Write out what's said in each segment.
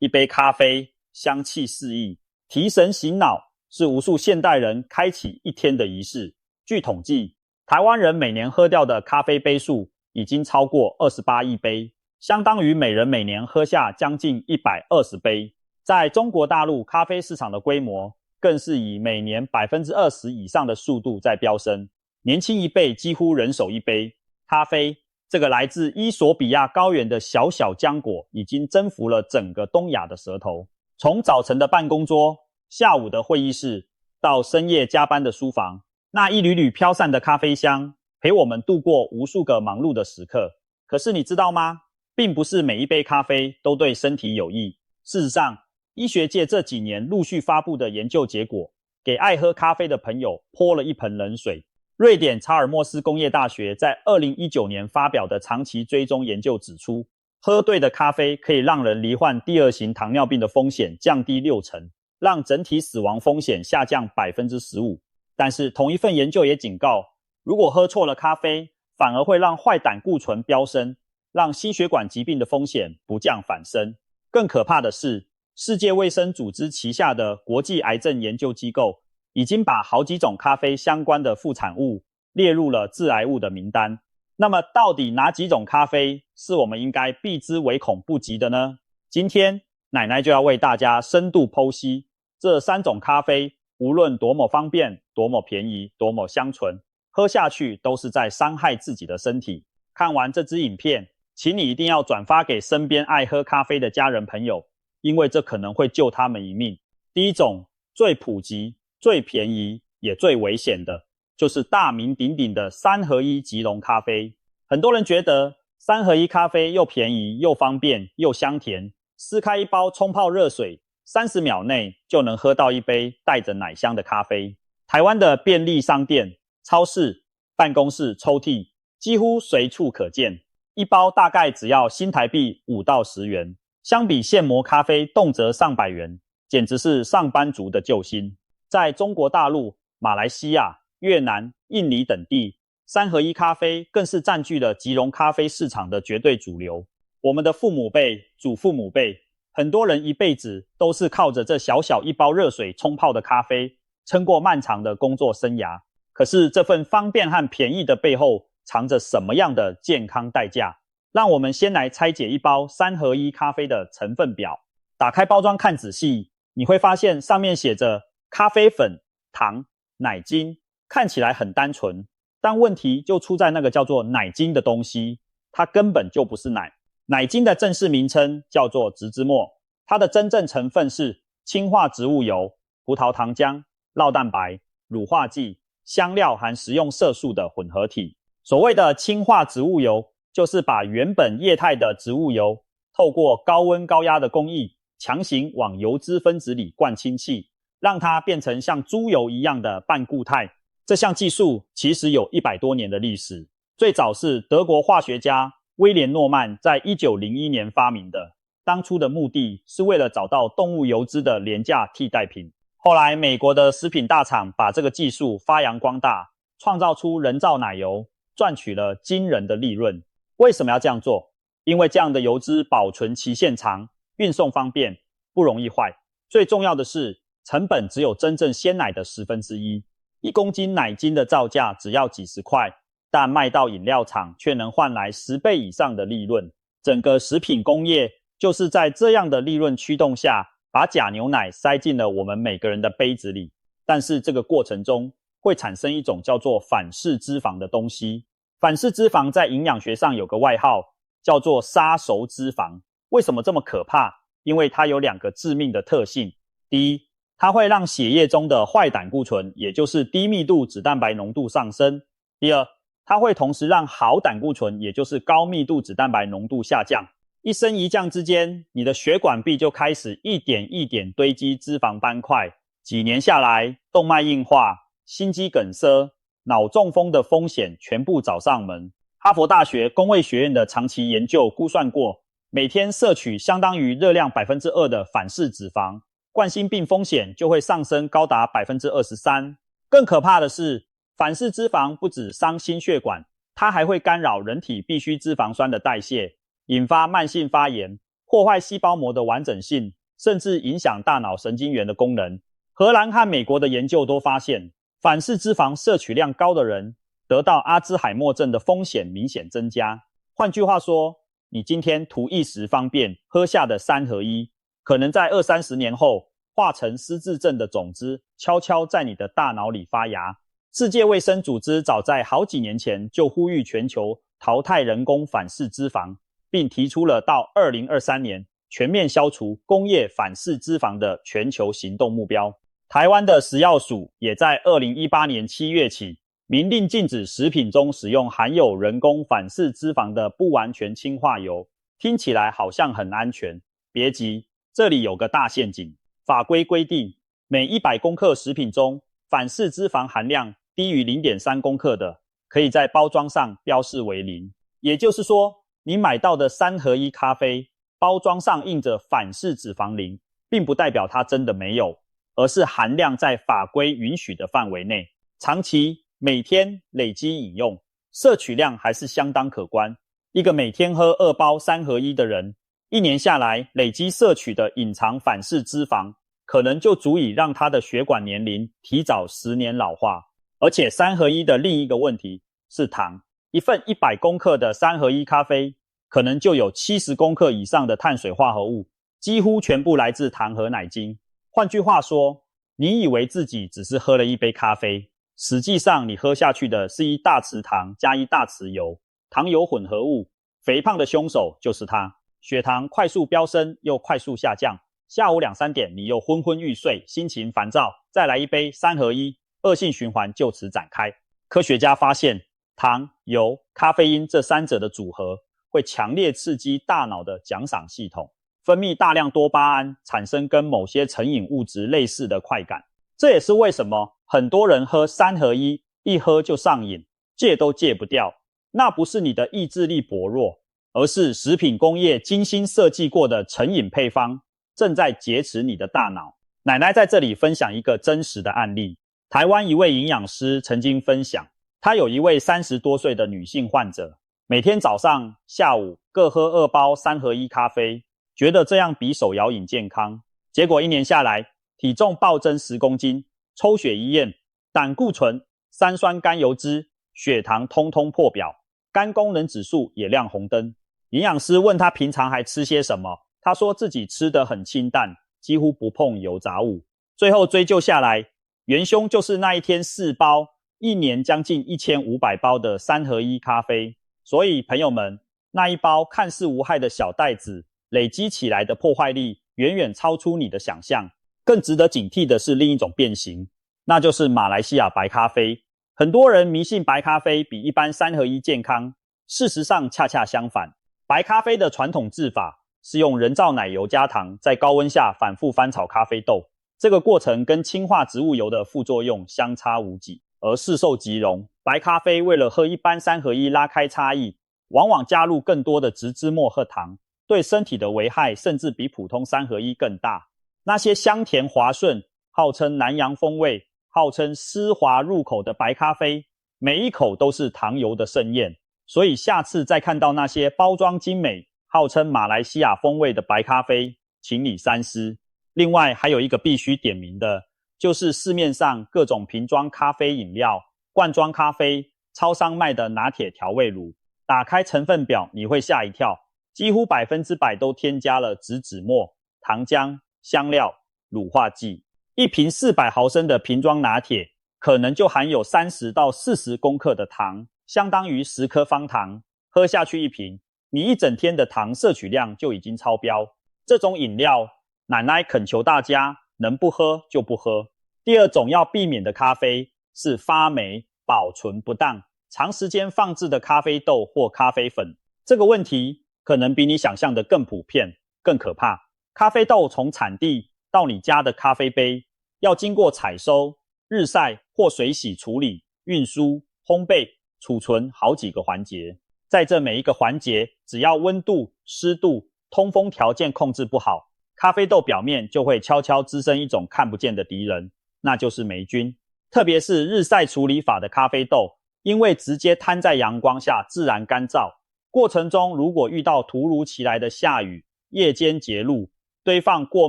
一杯咖啡，香气四溢，提神醒脑，是无数现代人开启一天的仪式。据统计，台湾人每年喝掉的咖啡杯数已经超过28亿杯，相当于每人每年喝下将近120杯。在中国大陆，咖啡市场的规模更是以每年 20% 以上的速度在飙升，年轻一辈几乎人手一杯。咖啡这个来自伊索比亚高原的小小浆果，已经征服了整个东亚的舌头。从早晨的办公桌，下午的会议室，到深夜加班的书房，那一缕缕飘散的咖啡香，陪我们度过无数个忙碌的时刻。可是你知道吗？并不是每一杯咖啡都对身体有益。事实上，医学界这几年陆续发布的研究结果，给爱喝咖啡的朋友泼了一盆冷水。瑞典查尔默斯工业大学在2019年发表的长期追踪研究指出，喝对的咖啡可以让人罹患第2型糖尿病的风险降低60%，让整体死亡风险下降 15%。但是同一份研究也警告，如果喝错了咖啡，反而会让坏胆固醇飙升，让心血管疾病的风险不降反升。更可怕的是，世界卫生组织旗下的国际癌症研究机构已经把好几种咖啡相关的副产物列入了致癌物的名单。那么到底哪几种咖啡是我们应该避之唯恐不及的呢？今天奶奶就要为大家深度剖析这3种咖啡，无论多么方便，多么便宜，多么香醇，喝下去都是在伤害自己的身体。看完这支影片，请你一定要转发给身边爱喝咖啡的家人朋友，因为这可能会救他们一命。第一种，最普及、最便宜也最危险的，就是大名鼎鼎的3合1即溶咖啡。很多人觉得3合1咖啡又便宜又方便又香甜，撕开一包冲泡热水，30秒内就能喝到一杯带着奶香的咖啡。台湾的便利商店、超市、办公室抽屉几乎随处可见，一包大概只要新台币5到10元，相比现磨咖啡动辄上百元，简直是上班族的救星。在中国大陆、马来西亚、越南、印尼等地，3合1咖啡更是占据了即溶咖啡市场的绝对主流。我们的父母辈、祖父母辈，很多人一辈子都是靠着这小小一包热水冲泡的咖啡撑过漫长的工作生涯。可是这份方便和便宜的背后藏着什么样的健康代价？让我们先来拆解一包3合1咖啡的成分表。打开包装看仔细，你会发现上面写着咖啡粉、糖、奶精，看起来很单纯，但问题就出在那个叫做奶精的东西，它根本就不是奶。奶精的正式名称叫做植脂末，它的真正成分是氢化植物油、葡萄糖浆、酪蛋白、乳化剂、香料含食用色素的混合体。所谓的氢化植物油，就是把原本液态的植物油透过高温高压的工艺，强行往油脂分子里灌氢气，让它变成像猪油一样的半固态。这项技术其实有100多年的历史，最早是德国化学家威廉诺曼在1901年发明的。当初的目的是为了找到动物油脂的廉价替代品。后来美国的食品大厂把这个技术发扬光大，创造出人造奶油，赚取了惊人的利润。为什么要这样做？因为这样的油脂保存期限长，运送方便，不容易坏。最重要的是，成本只有真正鲜奶的1/10。1公斤奶精的造价只要几十块，但卖到饮料厂却能换来10倍以上的利润。整个食品工业就是在这样的利润驱动下，把假牛奶塞进了我们每个人的杯子里。但是这个过程中会产生一种叫做反式脂肪的东西。反式脂肪在营养学上有个外号，叫做杀熟脂肪。为什么这么可怕？因为它有2个致命的特性。第一，它会让血液中的坏胆固醇，也就是低密度脂蛋白浓度上升。第二，它会同时让好胆固醇，也就是高密度脂蛋白浓度下降。一升一降之间，你的血管壁就开始一点一点堆积脂肪斑块，几年下来，动脉硬化、心肌梗塞、脑中风的风险全部找上门。哈佛大学公卫学院的长期研究估算过，每天摄取相当于热量 2% 的反式脂肪，冠心病风险就会上升高达 23%。 更可怕的是，反式脂肪不只伤心血管，它还会干扰人体必需脂肪酸的代谢，引发慢性发炎，破坏细胞膜的完整性，甚至影响大脑神经元的功能。荷兰和美国的研究都发现，反式脂肪摄取量高的人得到阿兹海默症的风险明显增加。换句话说，你今天图一时方便喝下的3合1，可能在20-30年后化成失智症的种子，悄悄在你的大脑里发芽。世界卫生组织早在好几年前就呼吁全球淘汰人工反式脂肪，并提出了到2023年全面消除工业反式脂肪的全球行动目标。台湾的食药署也在2018年7月起明令禁止食品中使用含有人工反式脂肪的不完全氢化油。听起来好像很安全，别急，这里有个大陷阱。法规规定，每100公克食品中反式脂肪含量低于 0.3 公克的，可以在包装上标示为0。也就是说，你买到的3合1咖啡包装上印着反式脂肪0，并不代表它真的没有，而是含量在法规允许的范围内。长期每天累积饮用，摄取量还是相当可观。一个每天喝2包3合1的人，1年下来累积摄取的隐藏反式脂肪，可能就足以让他的血管年龄提早10年老化。而且3合1的另一个问题是糖，一份100公克的3合1咖啡，可能就有70公克以上的碳水化合物，几乎全部来自糖和奶精。换句话说，你以为自己只是喝了一杯咖啡，实际上你喝下去的是1大匙糖加1大匙油，糖油混合物，肥胖的凶手就是它。血糖快速飙升又快速下降，下午2-3点你又昏昏欲睡，心情烦躁，再来一杯3合1，恶性循环就此展开。科学家发现，糖、油、咖啡因这3者的组合会强烈刺激大脑的奖赏系统，分泌大量多巴胺，产生跟某些成瘾物质类似的快感。这也是为什么很多人喝3合1，一喝就上瘾，戒都戒不掉。那不是你的意志力薄弱，而是食品工业精心设计过的成瘾配方正在劫持你的大脑。奶奶在这里分享一个真实的案例。台湾一位营养师曾经分享，他有一位30多岁的女性患者，每天早上、下午各喝2包3合1咖啡，觉得这样比手摇饮健康。结果1年下来，体重暴增10公斤，抽血一验，胆固醇、三酸甘油酯、血糖通通破表，肝功能指数也亮红灯。营养师问他平常还吃些什么，他说自己吃得很清淡，几乎不碰油炸物。最后追究下来，元凶就是那一天4包，1年将近1500包的3合1咖啡。所以朋友们，那一包看似无害的小袋子，累积起来的破坏力远远超出你的想象。更值得警惕的是另一种变形，那就是马来西亚白咖啡。很多人迷信白咖啡比一般3合1健康，事实上恰恰相反。白咖啡的传统制法是用人造奶油加糖，在高温下反复翻炒咖啡豆，这个过程跟氢化植物油的副作用相差无几。而市售即溶，白咖啡为了和一般3合1拉开差异，往往加入更多的植脂末和糖，对身体的危害甚至比普通3合1更大。那些香甜滑顺，号称南洋风味，号称丝滑入口的白咖啡，每一口都是糖油的盛宴。所以下次再看到那些包装精美，号称马来西亚风味的白咖啡，请你三思。另外还有一个必须点名的，就是市面上各种瓶装咖啡饮料、罐装咖啡、超商卖的拿铁调味乳，打开成分表你会吓一跳，几乎100%都添加了植脂末、糖浆、香料、乳化剂。一瓶400毫升的瓶装拿铁可能就含有30到40公克的糖，相当于10颗方糖，喝下去一瓶，你一整天的糖摄取量就已经超标。这种饮料，奶奶恳求大家能不喝就不喝。第二种要避免的咖啡是发霉、保存不当、长时间放置的咖啡豆或咖啡粉。这个问题可能比你想象的更普遍、更可怕。咖啡豆从产地到你家的咖啡杯，要经过采收、日晒或水洗处理、运输、烘焙、储存好几个环节。在这每一个环节，只要温度、湿度、通风条件控制不好，咖啡豆表面就会悄悄滋生一种看不见的敌人，那就是霉菌。特别是日晒处理法的咖啡豆，因为直接摊在阳光下自然干燥，过程中如果遇到突如其来的下雨、夜间截入，堆放过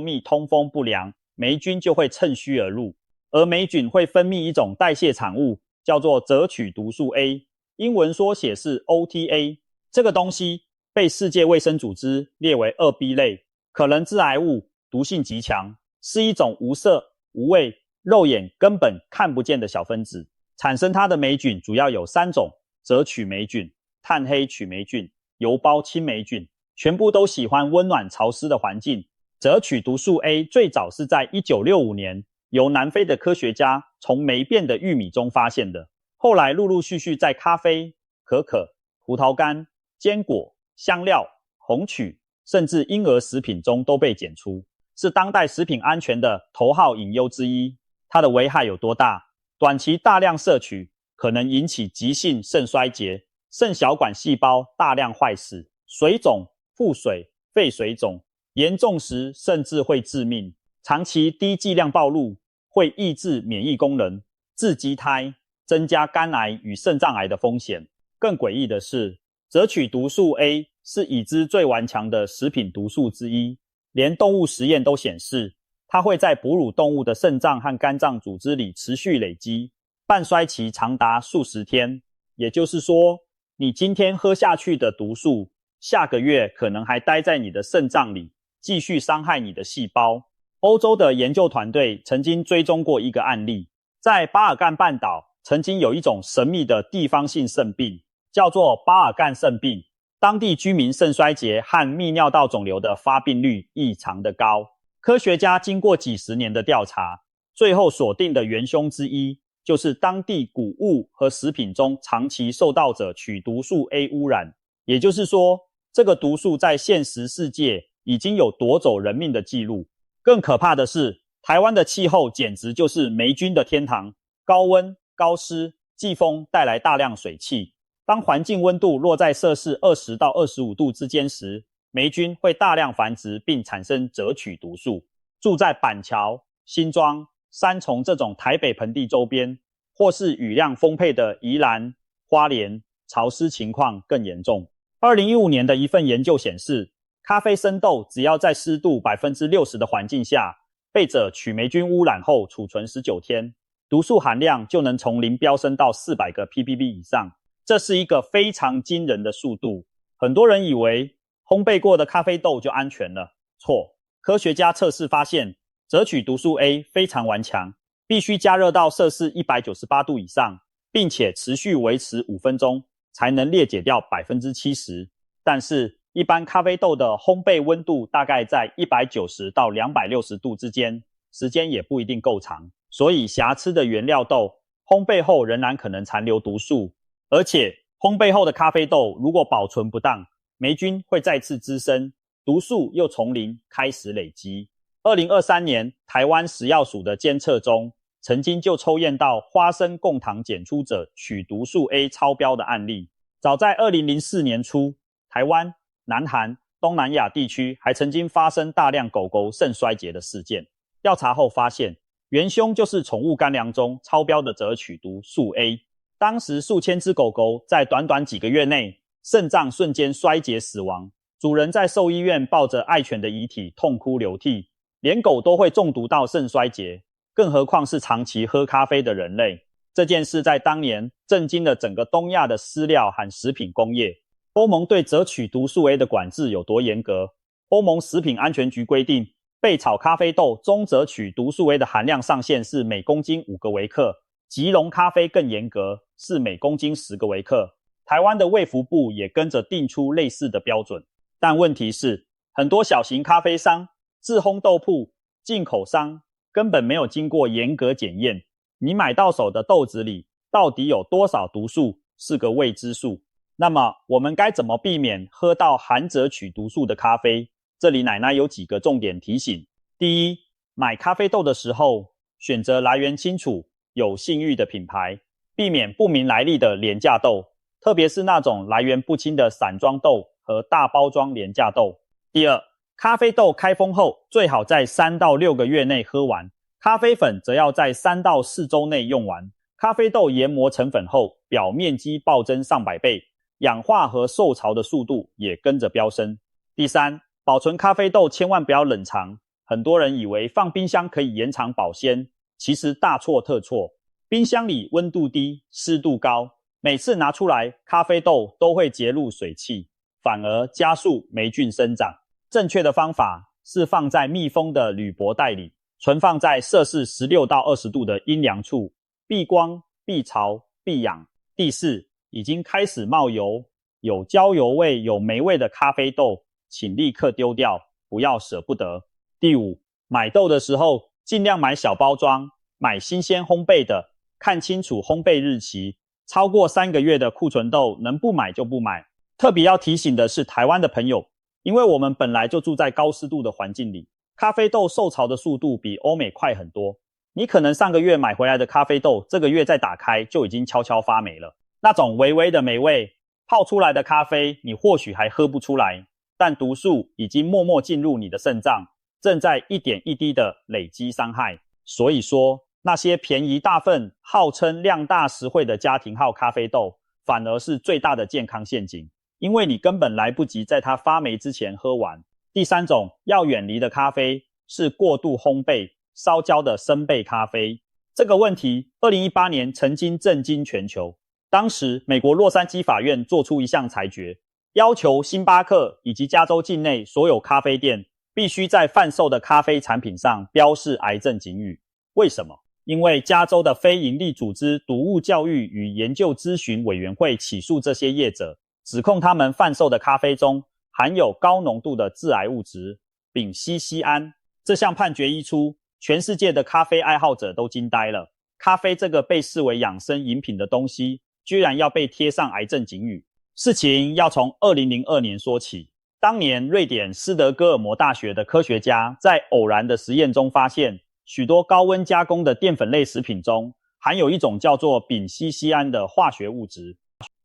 密通风不良，霉菌就会趁虚而入，而霉菌会分泌一种代谢产物，叫做赭曲毒素 A， 英文缩写是 OTA。 这个东西被世界卫生组织列为2B 类，可能致癌物，毒性极强，是一种无色无味，肉眼根本看不见的小分子。产生它的霉菌主要有3种：赭曲霉菌、炭黑曲霉菌、油胞青霉菌，全部都喜欢温暖潮湿的环境。赭曲毒素 A 最早是在1965年由南非的科学家从霉变的玉米中发现的，后来陆陆续续在咖啡、可可、葡萄干、坚果、香料、红曲甚至婴儿食品中都被检出，是当代食品安全的头号隐忧之一。它的危害有多大？短期大量摄取可能引起急性肾衰竭、肾小管细胞大量坏死、水肿、腹水、肺水肿，严重时甚至会致命。长期低剂量暴露会抑制免疫功能，致畸胎，增加肝癌与肾脏癌的风险。更诡异的是，赭曲毒素 A 是已知最顽强的食品毒素之一，连动物实验都显示它会在哺乳动物的肾脏和肝脏组织里持续累积，半衰期长达数十天。也就是说，你今天喝下去的毒素，下个月可能还待在你的肾脏里，继续伤害你的细胞。欧洲的研究团队曾经追踪过一个案例，在巴尔干半岛曾经有一种神秘的地方性肾病，叫做巴尔干肾病。当地居民肾衰竭和泌尿道肿瘤的发病率异常的高。科学家经过几十年的调查，最后锁定的元凶之一就是当地谷物和食品中长期受到赭曲毒素 A 污染。也就是说，这个毒素在现实世界已经有夺走人命的记录。更可怕的是，台湾的气候简直就是霉菌的天堂，高温、高湿、季风带来大量水汽。当环境温度落在摄氏20到25度之间时，霉菌会大量繁殖并产生赭曲毒素。住在板桥、新庄、三重这种台北盆地周边，或是雨量丰沛的宜兰、花莲，潮湿情况更严重。2015年的一份研究显示，咖啡生豆只要在湿度 60% 的环境下被赭曲霉菌污染后储存19天，毒素含量就能从0飙升到400个 ppb 以上。这是一个非常惊人的速度。很多人以为烘焙过的咖啡豆就安全了，错。科学家测试发现，赭曲毒素 A 非常顽强，必须加热到摄氏198度以上，并且持续维持5分钟，才能裂解掉 70%。但是一般咖啡豆的烘焙温度大概在190到260度之间，时间也不一定够长，所以瑕疵的原料豆烘焙后仍然可能残留毒素。而且烘焙后的咖啡豆如果保存不当，霉菌会再次滋生，毒素又从零开始累积。2023年台湾食药署的监测中，曾经就抽验到花生贡糖检出赭曲毒素 A 超标的案例。早在2004年初，台湾、南韩、东南亚地区还曾经发生大量狗狗肾衰竭的事件。调查后发现，元凶就是宠物干粮中超标的赭曲毒素 A。当时数千只狗狗在短短几个月内肾脏瞬间衰竭死亡，主人在兽医院抱着爱犬的遗体痛哭流涕，连狗都会中毒到肾衰竭，更何况是长期喝咖啡的人类。这件事在当年震惊了整个东亚的饲料和食品工业。欧盟对赭曲毒素 A 的管制有多严格？欧盟食品安全局规定，焙炒咖啡豆中赭曲毒素 A 的含量上限是每公斤5个微克，即溶咖啡更严格，是每公斤10个微克。台湾的卫福部也跟着定出类似的标准。但问题是，很多小型咖啡商、自烘豆铺、进口商根本没有经过严格检验，你买到手的豆子里到底有多少毒素是个未知数。那么我们该怎么避免喝到含赭曲毒素的咖啡？这里奶奶有几个重点提醒。第一，买咖啡豆的时候选择来源清楚、有信誉的品牌，避免不明来历的廉价豆，特别是那种来源不清的散装豆和大包装廉价豆。第二，咖啡豆开封后最好在3到6个月内喝完，咖啡粉则要在3到4周内用完。咖啡豆研磨成粉后，表面积暴增上百倍，氧化和受潮的速度也跟着飙升。第三，保存咖啡豆千万不要冷藏，很多人以为放冰箱可以延长保鲜，其实大错特错。冰箱里温度低，湿度高，每次拿出来，咖啡豆都会结入水汽，反而加速霉菌生长。正确的方法是放在密封的铝箔袋里，存放在摄氏16到20度的阴凉处，避光、避潮、避氧。第四，已经开始冒油、有焦油味、有霉味的咖啡豆，请立刻丢掉，不要舍不得。第五，买豆的时候尽量买小包装，买新鲜烘焙的，看清楚烘焙日期，超过3个月的库存豆能不买就不买。特别要提醒的是台湾的朋友，因为我们本来就住在高湿度的环境里，咖啡豆受潮的速度比欧美快很多。你可能上个月买回来的咖啡豆，这个月再打开就已经悄悄发霉了。那种微微的霉味，泡出来的咖啡你或许还喝不出来，但毒素已经默默进入你的肾脏，正在一点一滴的累积伤害。所以说，那些便宜大份、号称量大实惠的家庭号咖啡豆，反而是最大的健康陷阱，因为你根本来不及在它发霉之前喝完。第三种要远离的咖啡是过度烘焙、烧焦的生焙咖啡。这个问题2018年曾经震惊全球。当时美国洛杉矶法院做出一项裁决，要求星巴克以及加州境内所有咖啡店必须在贩售的咖啡产品上标示癌症警语。为什么？因为加州的非营利组织毒物教育与研究咨询委员会起诉这些业者，指控他们贩售的咖啡中含有高浓度的致癌物质丙烯酰胺。这项判决一出，全世界的咖啡爱好者都惊呆了。咖啡这个被视为养生饮品的东西，居然要被贴上癌症警语。事情要从2002年说起。当年瑞典斯德哥尔摩大学的科学家在偶然的实验中发现，许多高温加工的淀粉类食品中含有一种叫做丙烯酰胺的化学物质。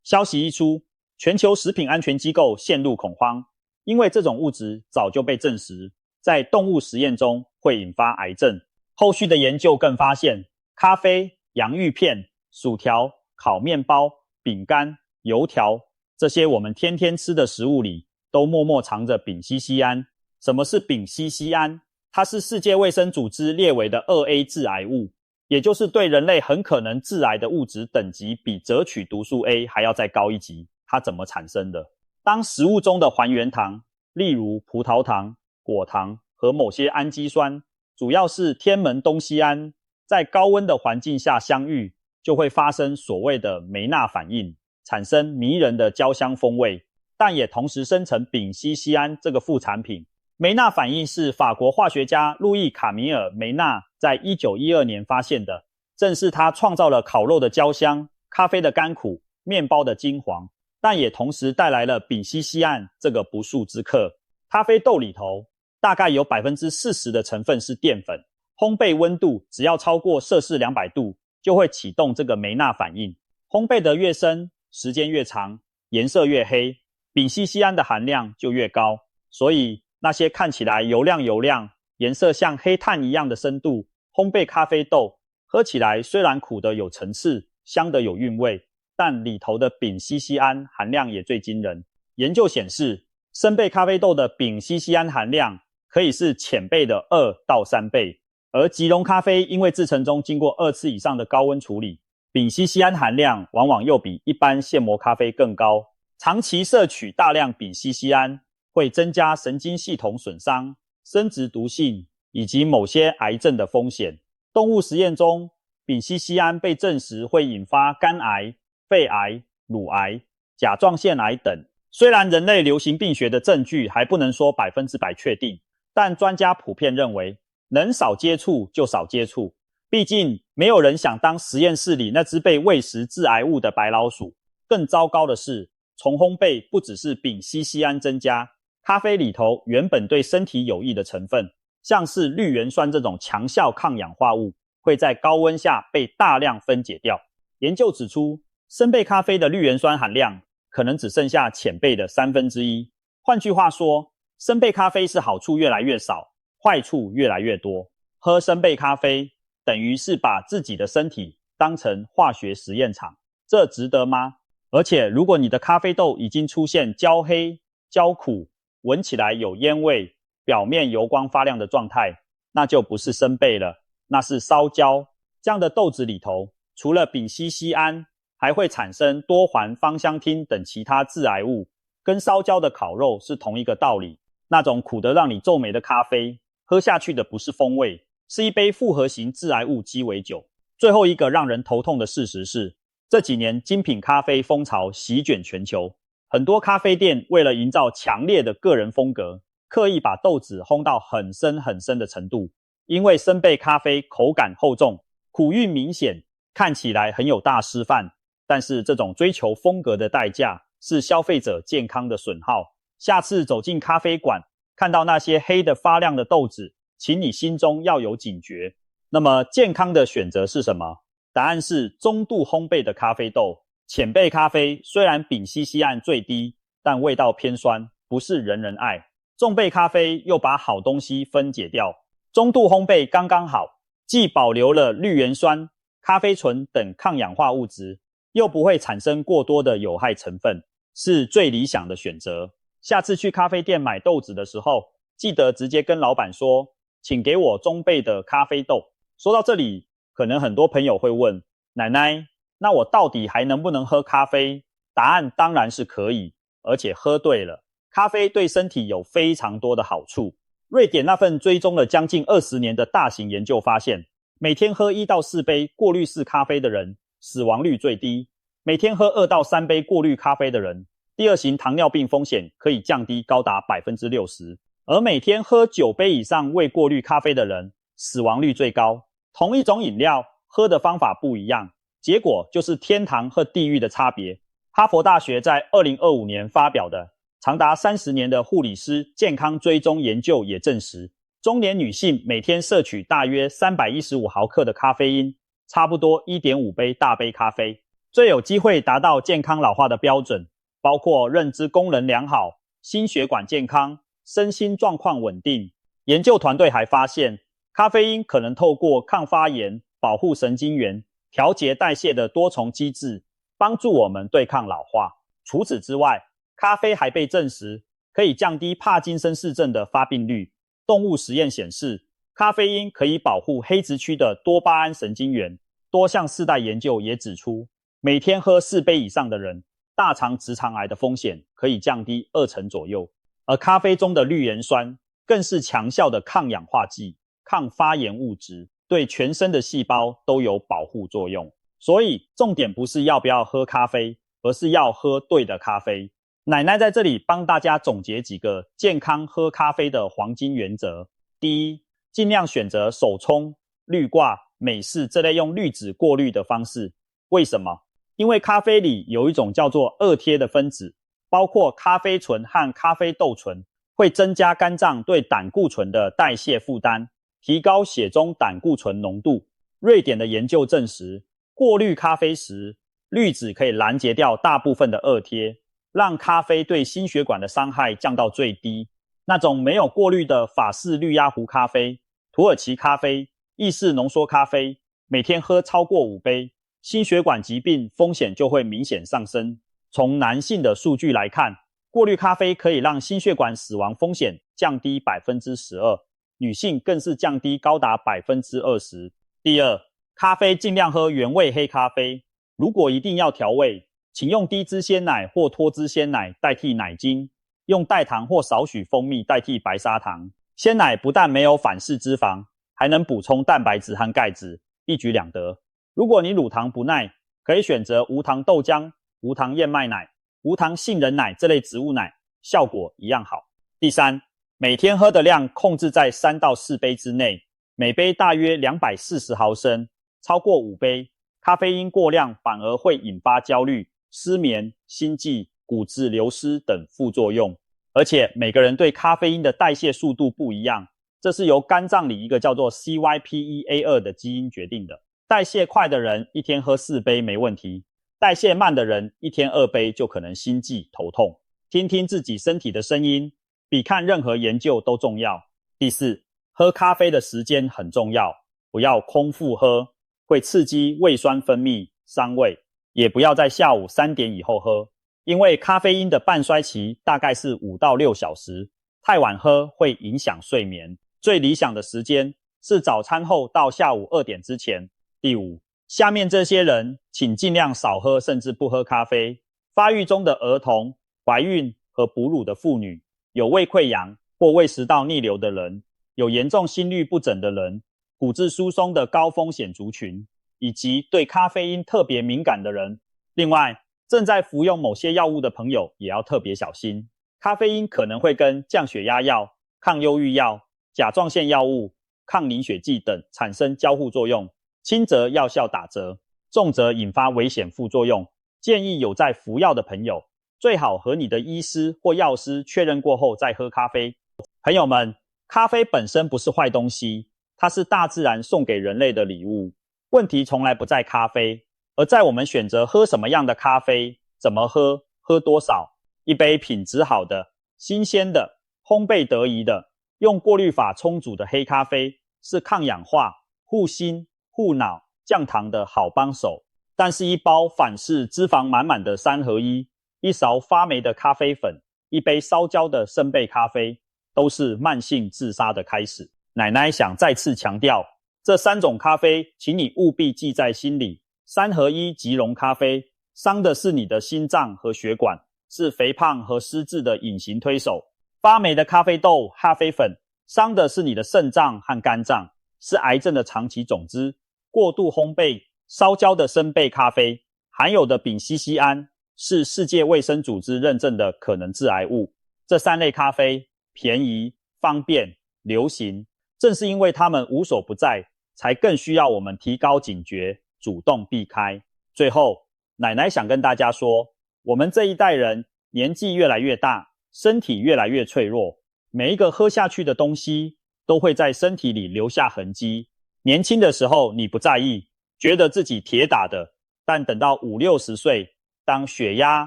消息一出，全球食品安全机构陷入恐慌，因为这种物质早就被证实在动物实验中会引发癌症。后续的研究更发现，咖啡、洋芋片、薯条、烤面包、饼干、油条，这些我们天天吃的食物里都默默藏着丙烯酰胺。什么是丙烯酰胺？它是世界卫生组织列为的2A 致癌物，也就是对人类很可能致癌的物质等级比赭曲毒素 A 还要再高一级。它怎么产生的？当食物中的还原糖，例如葡萄糖、果糖和某些氨基酸，主要是天门冬酰胺，在高温的环境下相遇，就会发生所谓的梅纳反应，产生迷人的焦香风味，但也同时生成丙烯酰胺这个副产品。梅纳反应是法国化学家路易卡米尔梅纳在1912年发现的，正是他创造了烤肉的焦香、咖啡的甘苦、面包的金黄，但也同时带来了丙烯酰胺这个不速之客。咖啡豆里头大概有 40% 的成分是淀粉，烘焙温度只要超过摄氏200度，就会启动这个梅纳反应。烘焙的越深，时间越长，颜色越黑，丙烯酰胺的含量就越高。所以那些看起来油亮油亮、颜色像黑炭一样的深度烘焙咖啡豆，喝起来虽然苦的有层次，香的有韵味，但里头的丙烯酰胺含量也最惊人。研究显示，生焙咖啡豆的丙烯酰胺含量可以是浅焙的2到3倍，而即溶咖啡因为制成中经过2次以上的高温处理，丙烯酰胺含量往往又比一般现磨咖啡更高。长期摄取大量丙烯酰胺会增加神经系统损伤、生殖毒性以及某些癌症的风险。动物实验中，丙烯酰胺被证实会引发肝癌、肺癌、乳癌、甲状腺癌等。虽然人类流行病学的证据还不能说100%确定，但专家普遍认为能少接触就少接触，毕竟没有人想当实验室里那只被喂食致癌物的白老鼠。更糟糕的是，重烘焙不只是丙烯酰胺增加，咖啡里头原本对身体有益的成分，像是绿原酸这种强效抗氧化物，会在高温下被大量分解掉。研究指出，生焙咖啡的绿原酸含量可能只剩下浅焙的1/3。换句话说，生焙咖啡是好处越来越少，坏处越来越多。喝生焙咖啡等于是把自己的身体当成化学实验场，这值得吗？而且如果你的咖啡豆已经出现焦黑、焦苦、闻起来有烟味，表面油光发亮的状态，那就不是生焙了，那是烧焦。这样的豆子里头，除了丙烯酰胺，还会产生多环芳香烃等其他致癌物，跟烧焦的烤肉是同一个道理。那种苦得让你皱眉的咖啡，喝下去的不是风味，是一杯复合型致癌物鸡尾酒。最后一个让人头痛的事实是，这几年精品咖啡风潮席卷全球，很多咖啡店为了营造强烈的个人风格，刻意把豆子烘到很深很深的程度。因为生焙咖啡口感厚重，苦韵明显，看起来很有大师范，但是这种追求风格的代价是消费者健康的损耗。下次走进咖啡馆，看到那些黑得发亮的豆子，请你心中要有警觉。那么健康的选择是什么？答案是中度烘焙的咖啡豆。浅焙咖啡虽然丙烯酰胺最低，但味道偏酸，不是人人爱。重焙咖啡又把好东西分解掉，中度烘焙刚刚好，既保留了绿原酸、咖啡醇等抗氧化物质，又不会产生过多的有害成分，是最理想的选择。下次去咖啡店买豆子的时候，记得直接跟老板说，请给我中焙的咖啡豆。说到这里，可能很多朋友会问，奶奶，那我到底还能不能喝咖啡？答案当然是可以，而且喝对了。咖啡对身体有非常多的好处。瑞典那份追踪了将近20年的大型研究发现，每天喝1到4杯过滤式咖啡的人，死亡率最低；每天喝2到3杯过滤咖啡的人，第2型糖尿病风险可以降低高达 60%， 而每天喝9杯以上未过滤咖啡的人，死亡率最高。同一种饮料，喝的方法不一样，结果就是天堂和地狱的差别。哈佛大学在2025年发表的长达30年的护理师健康追踪研究也证实，中年女性每天摄取大约315毫克的咖啡因，差不多 1.5 杯大杯咖啡。最有机会达到健康老化的标准，包括认知功能良好、心血管健康、身心状况稳定。研究团队还发现，咖啡因可能透过抗发炎、保护神经元、调节代谢的多重机制，帮助我们对抗老化。除此之外，咖啡还被证实可以降低帕金森氏症的发病率。动物实验显示，咖啡因可以保护黑质区的多巴胺神经元。多项世代研究也指出，每天喝4杯以上的人，大肠直肠癌的风险可以降低20%左右。而咖啡中的绿原酸更是强效的抗氧化剂、抗发炎物质，对全身的细胞都有保护作用。所以重点不是要不要喝咖啡，而是要喝对的咖啡。奶奶在这里帮大家总结几个健康喝咖啡的黄金原则。第一，尽量选择手冲、滤挂、美式这类用滤纸过滤的方式。为什么？因为咖啡里有一种叫做二萜的分子，包括咖啡醇和咖啡豆醇，会增加肝脏对胆固醇的代谢负担，提高血中胆固醇浓度。瑞典的研究证实，过滤咖啡时，滤纸可以拦截掉大部分的二萜，让咖啡对心血管的伤害降到最低。那种没有过滤的法式绿压壶咖啡、土耳其咖啡、意式浓缩咖啡，每天喝超过5杯，心血管疾病风险就会明显上升。从男性的数据来看，过滤咖啡可以让心血管死亡风险降低 12%， 女性更是降低高达 20%。 第二，咖啡尽量喝原味黑咖啡，如果一定要调味，请用低脂鲜奶或脱脂鲜奶代替奶精，用代糖或少许蜂蜜代替白砂糖。鲜奶不但没有反式脂肪，还能补充蛋白质和钙质，一举两得。如果你乳糖不耐，可以选择无糖豆浆、无糖燕麦奶、无糖杏仁奶这类植物奶，效果一样好。第三，每天喝的量控制在3到4杯之内，每杯大约240毫升，超过5杯，咖啡因过量反而会引发焦虑、失眠、心悸、骨质流失等副作用。而且每个人对咖啡因的代谢速度不一样，这是由肝脏里一个叫做 CYP2A2 的基因决定的。代谢快的人一天喝4杯没问题，代谢慢的人一天2杯就可能心悸头痛。听听自己身体的声音，比看任何研究都重要。第四，喝咖啡的时间很重要，不要空腹喝，会刺激胃酸分泌伤胃，也不要在下午3点以后喝，因为咖啡因的半衰期大概是5到6小时，太晚喝会影响睡眠。最理想的时间是早餐后到下午2点之前。第五，下面这些人请尽量少喝甚至不喝咖啡。发育中的儿童、怀孕和哺乳的妇女、有胃溃疡或胃食道逆流的人、有严重心律不整的人、骨质疏松的高风险族群，以及对咖啡因特别敏感的人。另外，正在服用某些药物的朋友也要特别小心，咖啡因可能会跟降血压药、抗忧郁药、甲状腺药物、抗凝血剂等产生交互作用，轻则药效打折，重则引发危险副作用。建议有在服药的朋友，最好和你的医师或药师确认过后再喝咖啡。朋友们，咖啡本身不是坏东西，它是大自然送给人类的礼物。问题从来不在咖啡，而在我们选择喝什么样的咖啡，怎么喝，喝多少。一杯品质好的、新鲜的、烘焙得宜的、用过滤法冲煮的黑咖啡，是抗氧化、护心、护脑、降糖的好帮手。但是一包反式脂肪满满的3合1，一勺发霉的咖啡粉，一杯烧焦的生焙咖啡，都是慢性自杀的开始。奶奶想再次强调，这3种咖啡请你务必记在心里。3合1即溶咖啡伤的是你的心脏和血管，是肥胖和失智的隐形推手。发霉的咖啡豆、咖啡粉伤的是你的肾脏和肝脏，是癌症的长期种子。过度烘焙烧焦的生焙咖啡含有的丙烯酰胺是世界卫生组织认证的可能致癌物。这3类咖啡便宜、方便、流行，正是因为它们无所不在，才更需要我们提高警觉，主动避开。最后，奶奶想跟大家说，我们这一代人年纪越来越大，身体越来越脆弱，每一个喝下去的东西都会在身体里留下痕迹。年轻的时候你不在意，觉得自己铁打的，但等到50、60岁，当血压、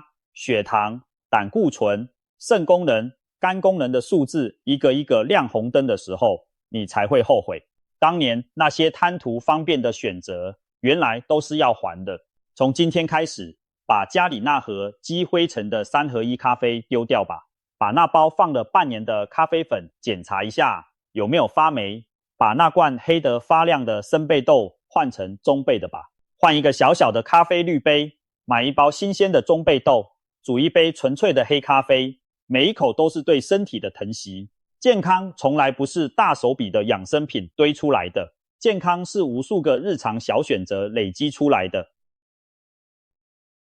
血糖、胆固醇、肾功能、肝功能的数字一个一个亮红灯的时候，你才会后悔。当年那些贪图方便的选择，原来都是要还的。从今天开始，把家里那盒积灰尘的3合1咖啡丢掉吧，把那包放了半年的咖啡粉检查一下有没有发霉，把那罐黑得发亮的生焙豆换成中焙的吧，换一个小小的咖啡滤杯，买一包新鲜的中焙豆，煮一杯纯粹的黑咖啡，每一口都是对身体的疼惜。健康从来不是大手笔的养生品堆出来的，健康是无数个日常小选择累积出来的。